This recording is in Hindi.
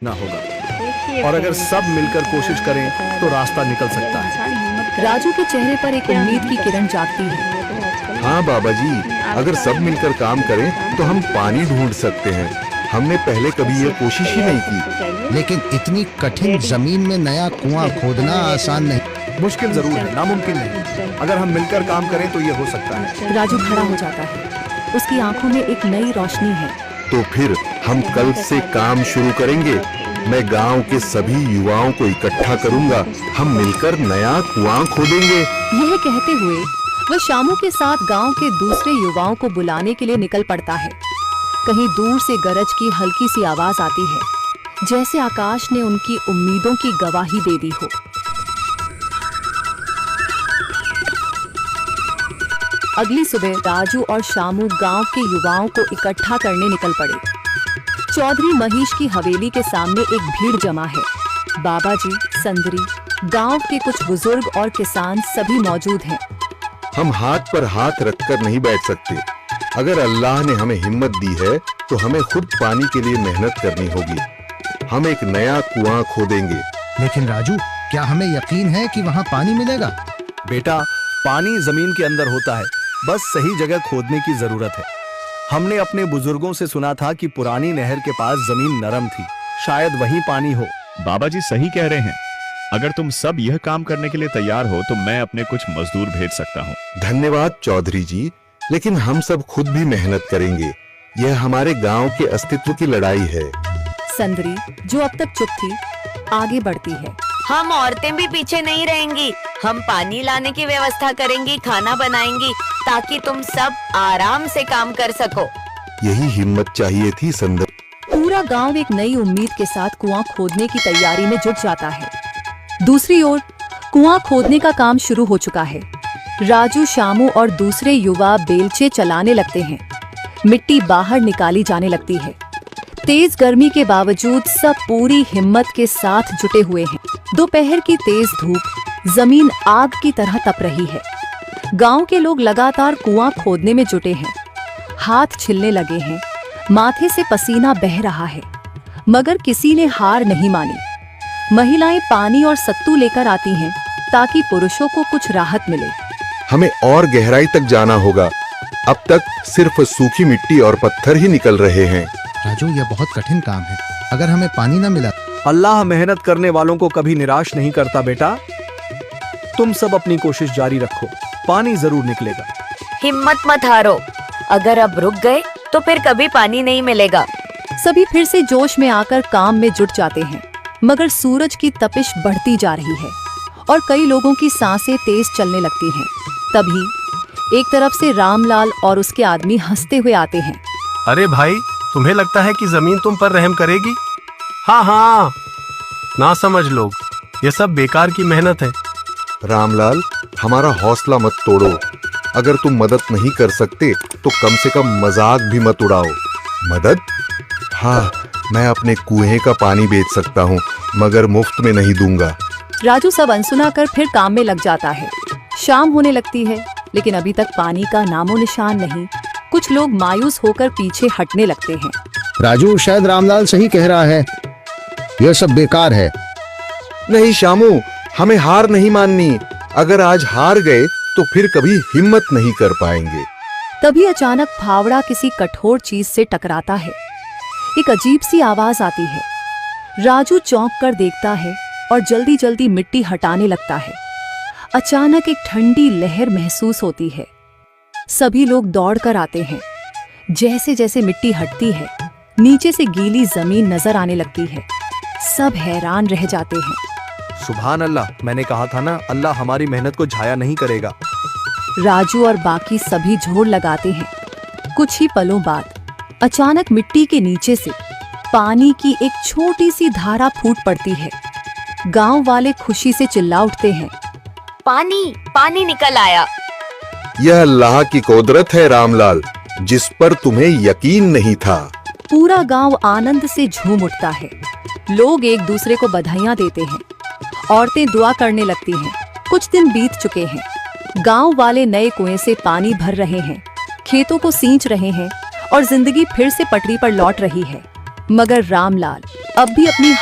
ना होगा, और अगर सब मिलकर कोशिश करें तो रास्ता निकल सकता है। राजू के चेहरे पर एक उम्मीद की किरण जागती है। हाँ बाबा जी, अगर सब मिलकर काम करें तो हम पानी ढूंढ सकते हैं। हमने पहले कभी ये कोशिश ही नहीं की। लेकिन इतनी कठिन जमीन में नया कुआं खोदना आसान नहीं। मुश्किल जरूर है, नामुमकिन नहीं। अगर हम मिलकर काम करें तो ये हो सकता है। राजू खड़ा हो जाता है, उसकी आंखों में एक नई रोशनी है। तो फिर हम कल से काम शुरू करेंगे। मैं गांव के सभी युवाओं को इकट्ठा करूंगा, हम मिलकर नया कुआं खोदेंगे। यह कहते हुए वह शामू के साथ गांव के दूसरे युवाओं को बुलाने के लिए निकल पड़ता है। कहीं दूर से गरज की हल्की सी आवाज आती है, जैसे आकाश ने उनकी उम्मीदों की गवाही दे दी हो। अगली सुबह राजू और शामू गांव के युवाओं को इकट्ठा करने निकल पड़े। चौधरी महेश की हवेली के सामने एक भीड़ जमा है। बाबा जी, संदरी, गांव के कुछ बुजुर्ग और किसान सभी मौजूद हैं। हम हाथ पर हाथ रखकर नहीं बैठ सकते। अगर अल्लाह ने हमें हिम्मत दी है तो हमें खुद पानी के लिए मेहनत करनी होगी। हम एक नया कुआं खोदेंगे। लेकिन राजू, क्या हमें यकीन है कि वहाँ पानी मिलेगा? बेटा, पानी जमीन के अंदर होता है, बस सही जगह खोदने की जरूरत है। हमने अपने बुजुर्गों से सुना था कि पुरानी नहर के पास जमीन नरम थी, शायद वहीं पानी हो। बाबा जी सही कह रहे हैं। अगर तुम सब यह काम करने के लिए तैयार हो तो मैं अपने कुछ मजदूर भेज सकता हूँ। धन्यवाद चौधरी जी, लेकिन हम सब खुद भी मेहनत करेंगे। यह हमारे गांव के अस्तित्व की लड़ाई है। संदरी, जो अब तक चुप थी, आगे बढ़ती है। हम औरतें भी पीछे नहीं रहेंगी। हम पानी लाने की व्यवस्था करेंगी, खाना बनाएंगी, ताकि तुम सब आराम से काम कर सको। यही हिम्मत चाहिए थी संदर। पूरा गांव एक नई उम्मीद के साथ कुआं खोदने की तैयारी में जुट जाता है। दूसरी ओर कुआं खोदने का काम शुरू हो चुका है। राजू, शामू और दूसरे युवा बेलचे चलाने लगते हैं। मिट्टी बाहर निकाली जाने लगती है। तेज गर्मी के बावजूद सब पूरी हिम्मत के साथ जुटे हुए हैं। दोपहर की तेज धूप जमीन आग की तरह तप रही है। गांव के लोग लगातार कुआं खोदने में जुटे हैं। हाथ छिलने लगे हैं, माथे से पसीना बह रहा है, मगर किसी ने हार नहीं मानी। महिलाएं पानी और सत्तू लेकर आती हैं ताकि पुरुषों को कुछ राहत मिले। हमें और गहराई तक जाना होगा। अब तक सिर्फ सूखी मिट्टी और पत्थर ही निकल रहे हैं। राजू, यह बहुत कठिन काम है। अगर हमें पानी न मिला? अल्लाह मेहनत करने वालों को कभी निराश नहीं करता बेटा। तुम सब अपनी कोशिश जारी रखो, पानी जरूर निकलेगा। हिम्मत मत हारो। अगर अब रुक गए तो फिर कभी पानी नहीं मिलेगा। सभी फिर से जोश में आकर काम में जुट जाते हैं, मगर सूरज की तपिश बढ़ती जा रही है और कई लोगों की सांसें तेज चलने लगती हैं। तभी एक तरफ से रामलाल और उसके आदमी हंसते हुए आते हैं। अरे भाई, तुम्हें लगता है कि जमीन तुम पर रहम करेगी? हाँ हाँ, ना समझ लोग, ये सब बेकार की मेहनत है। रामलाल, हमारा हौसला मत तोड़ो। अगर तुम मदद नहीं कर सकते तो कम से कम मजाक भी मत उड़ाओ। मदद? हाँ, मैं अपने कुएं का पानी बेच सकता हूँ, मगर मुफ्त में नहीं दूंगा। राजू सब अनसुना कर फिर काम में लग जाता है। शाम होने लगती है, लेकिन अभी तक पानी का नामो निशान नहीं। कुछ लोग मायूस होकर पीछे हटने लगते हैं। राजू, शायद रामलाल सही कह रहा है, यह सब बेकार है। नहीं शामू, हमें हार नहीं माननी। अगर आज हार गए तो फिर कभी हिम्मत नहीं कर पाएंगे। तभी अचानक फावड़ा किसी कठोर चीज से टकराता है। एक अजीब सी आवाज आती है। राजू चौंक कर देखता है और जल्दी जल्दी मिट्टी हटाने लगता है। अचानक एक ठंडी लहर महसूस होती है। सभी लोग दौड़कर आते हैं। जैसे जैसे मिट्टी हटती है, नीचे से गीली जमीन नजर आने लगती है। सब हैरान रह जाते हैं। सुभान अल्लाह, मैंने कहा था ना, अल्लाह हमारी मेहनत को जाया नहीं करेगा। राजू और बाकी सभी जोर लगाते हैं। कुछ ही पलों बाद अचानक मिट्टी के नीचे से पानी की एक छोटी सी धारा फूट पड़ती है। गांव वाले खुशी से चिल्ला उठते हैं। पानी, पानी निकल आया। यह अल्लाह की कुदरत है रामलाल, जिस पर तुम्हें यकीन नहीं था। पूरा गांव आनंद से झूम उठता है। लोग एक दूसरे को बधाइयां देते हैं। औरतें दुआ करने लगती हैं। कुछ दिन बीत चुके हैं। गांव वाले नए कुएं से पानी भर रहे हैं, खेतों को सींच रहे हैं और जिंदगी फिर से पटरी पर लौट रही है। मगर रामलाल अब भी अपनी